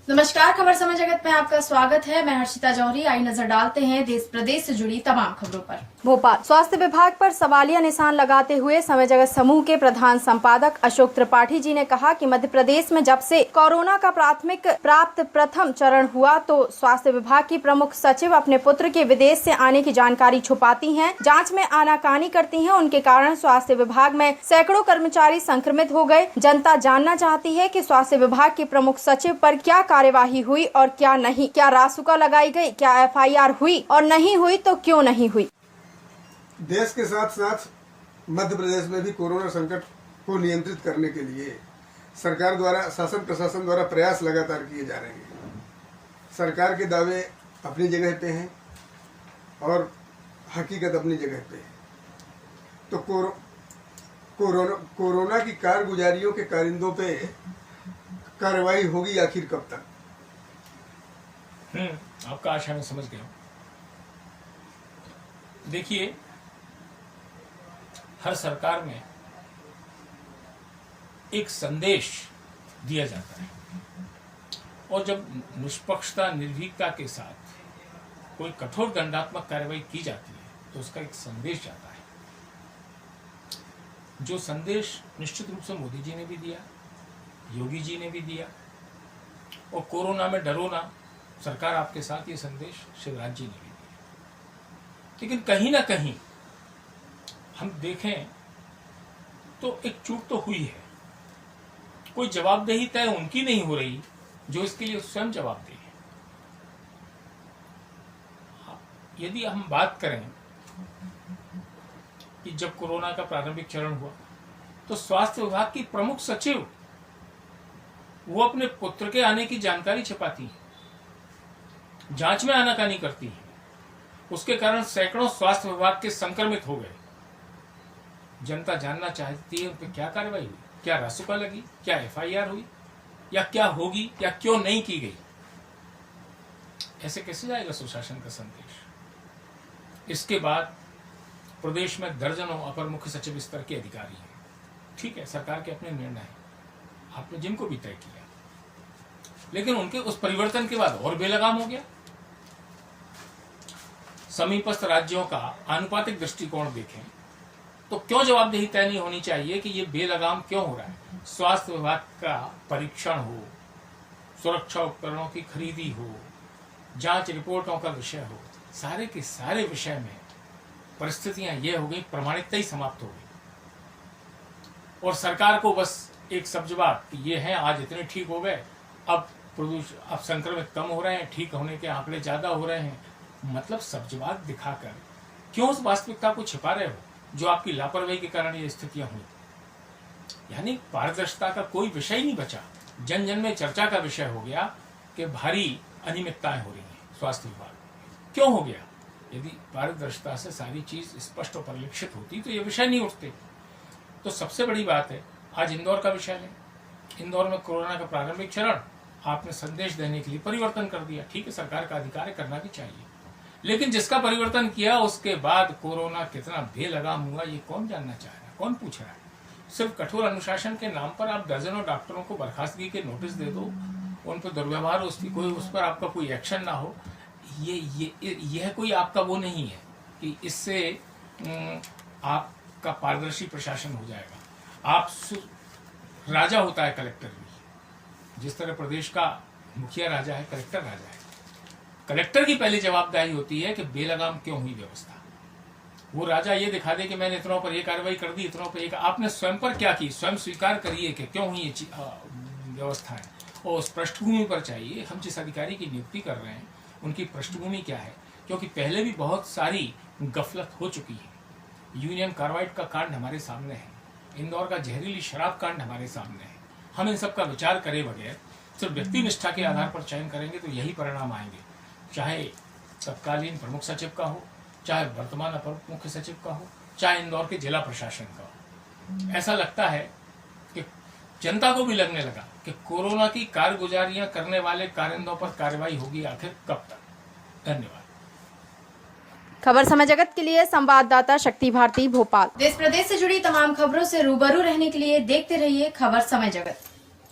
नमस्कार, खबर समय जगत में आपका स्वागत है। मैं हर्षिता जौहरी। आई नजर डालते हैं देश प्रदेश से जुड़ी तमाम खबरों पर। भोपाल स्वास्थ्य विभाग पर सवालिया निशान लगाते हुए समय जगत समूह के प्रधान संपादक अशोक त्रिपाठी जी ने कहा कि मध्य प्रदेश में जब से कोरोना का प्राप्त प्रथम चरण हुआ तो स्वास्थ्य विभाग की प्रमुख सचिव अपने पुत्र के विदेश से आने की जानकारी छुपाती हैं, जांच में आनाकानी करती हैं। उनके कारण स्वास्थ्य विभाग में सैकड़ों कर्मचारी संक्रमित हो गए। जनता जानना चाहती है कि स्वास्थ्य विभाग के प्रमुख सचिव पर क्या कार्यवाही हुई और क्या नहीं, क्या रासुका लगाई गई, क्या एफआईआर हुई और नहीं हुई तो क्यों नहीं हुई। देश के साथ साथ मध्य प्रदेश में भी कोरोना संकट को नियंत्रित करने के लिए सरकार द्वारा शासन प्रशासन द्वारा प्रयास लगातार किए जा रहे हैं। सरकार के दावे अपनी जगह पे हैं और हकीकत अपनी जगह पे है। तो कोरोना की कारगुजारियों के कारिंदों पे कार्रवाई होगी आखिर कब तक? आपका आशा मैं समझ गया। देखिए, हर सरकार में एक संदेश दिया जाता है और जब निष्पक्षता निर्भीकता के साथ कोई कठोर दंडात्मक कार्रवाई की जाती है तो उसका एक संदेश जाता है। जो संदेश निश्चित रूप से मोदी जी ने भी दिया, योगी जी ने भी दिया और कोरोना में डरो ना, सरकार आपके साथ, ये संदेश शिवराज जी ने भी दिया। लेकिन कहीं ना कहीं हम देखें तो एक चूक तो हुई है। कोई जवाबदेही तय उनकी नहीं हो रही जो इसके लिए स्वयं जवाबदेही है। यदि हम बात करें कि जब कोरोना का प्रारंभिक चरण हुआ तो स्वास्थ्य विभाग की प्रमुख सचिव वो अपने पुत्र के आने की जानकारी छिपाती है, जांच में आनाकानी करती है। उसके कारण सैकड़ों स्वास्थ्य विभाग के संक्रमित हो गए। जनता जानना चाहती है उन पर क्या कार्रवाई हुई, क्या रासुका लगी, क्या एफआईआर हुई या क्या होगी या क्यों नहीं की गई। ऐसे कैसे जाएगा सुशासन का संदेश? इसके बाद प्रदेश में दर्जनों अपर मुख्य सचिव स्तर के अधिकारी हैं। ठीक है, सरकार के अपने निर्णय हैं, आपने जिनको भी तय किया, लेकिन उनके उस परिवर्तन के बाद और बेलगाम हो गया। समीपस्थ राज्यों का आनुपातिक दृष्टिकोण देखें तो क्यों जवाबदेही तय नहीं होनी चाहिए कि ये बेलगाम क्यों हो रहा है? स्वास्थ्य विभाग का परीक्षण हो, सुरक्षा उपकरणों की खरीदी हो, जांच रिपोर्टों का विषय हो, सारे के सारे विषय में परिस्थितियां ये हो गई, प्रमाणिकता ही समाप्त हो गई और सरकार को बस एक सब जवाब कि ये है, आज इतने ठीक हो गए, अब संक्रमित कम हो रहे हैं, ठीक होने के आंकड़े ज्यादा हो रहे हैं। मतलब सब जवाब दिखाकर क्यों उस वास्तविकता को छिपा रहे हो जो आपकी लापरवाही के कारण ये स्थितियां हुई। यानी पारदर्शिता का कोई विषय नहीं बचा। जन जन में चर्चा का विषय हो गया कि भारी अनियमितताएं हो रही हैं स्वास्थ्य विभाग। क्यों हो गया? यदि पारदर्शिता से सारी चीज स्पष्ट और परिलक्षित होती तो ये विषय नहीं उठते। तो सबसे बड़ी बात है, आज इंदौर का विषय लें। इंदौर में कोरोना का प्रारंभिक चरण आपने संदेश देने के लिए परिवर्तन कर दिया। ठीक है, सरकार का अधिकार है, करना भी चाहिए, लेकिन जिसका परिवर्तन किया उसके बाद कोरोना कितना बेलगाम हुआ ये कौन जानना चाह रहा है, कौन पूछ रहा है? सिर्फ कठोर अनुशासन के नाम पर आप दर्जनों डॉक्टरों को बर्खास्तगी के नोटिस दे दो, उन पर दुर्व्यवहार, उस पर आपका कोई एक्शन ना हो। यह कोई आपका वो नहीं है कि इससे आपका पारदर्शी प्रशासन हो जाएगा। आप राजा होता है कलेक्टर भी, जिस तरह प्रदेश का मुखिया राजा है, कलेक्टर राजा है। कलेक्टर की पहली जवाबदारी होती है कि बेलगाम क्यों हुई व्यवस्था। वो राजा ये दिखा दे कि मैंने इतनों पर ये कार्रवाई कर दी, इतनों पर एक। आपने स्वयं पर क्या की, स्वयं स्वीकार करिए कि क्यों हुई ये व्यवस्था है और उस पृष्ठभूमि पर चाहिए। हम जिस अधिकारी की नियुक्ति कर रहे हैं उनकी पृष्ठभूमि क्या है, क्योंकि पहले भी बहुत सारी गफलत हो चुकी है। यूनियन कार्बाइड का कांड हमारे सामने है, इंदौर का जहरीली शराब कांड हमारे सामने है। हम इन सब का विचार करे बगैर सिर्फ व्यक्ति निष्ठा के आधार पर चयन करेंगे तो यही परिणाम आएंगे, चाहे तत्कालीन प्रमुख सचिव का हो, चाहे वर्तमान अपर मुख्य सचिव का हो, चाहे इंदौर के जिला प्रशासन का हो। ऐसा लगता है कि जनता को भी लगने लगा कि कोरोना की कारगुजारियां करने वाले कारिंदों पर कार्रवाई होगी आखिर कब तक। धन्यवाद। खबर समय जगत के लिए संवाददाता शक्ति भारती, भोपाल। देश प्रदेश से जुड़ी तमाम खबरों से रूबरू रहने के लिए देखते रहिए खबर समय जगत।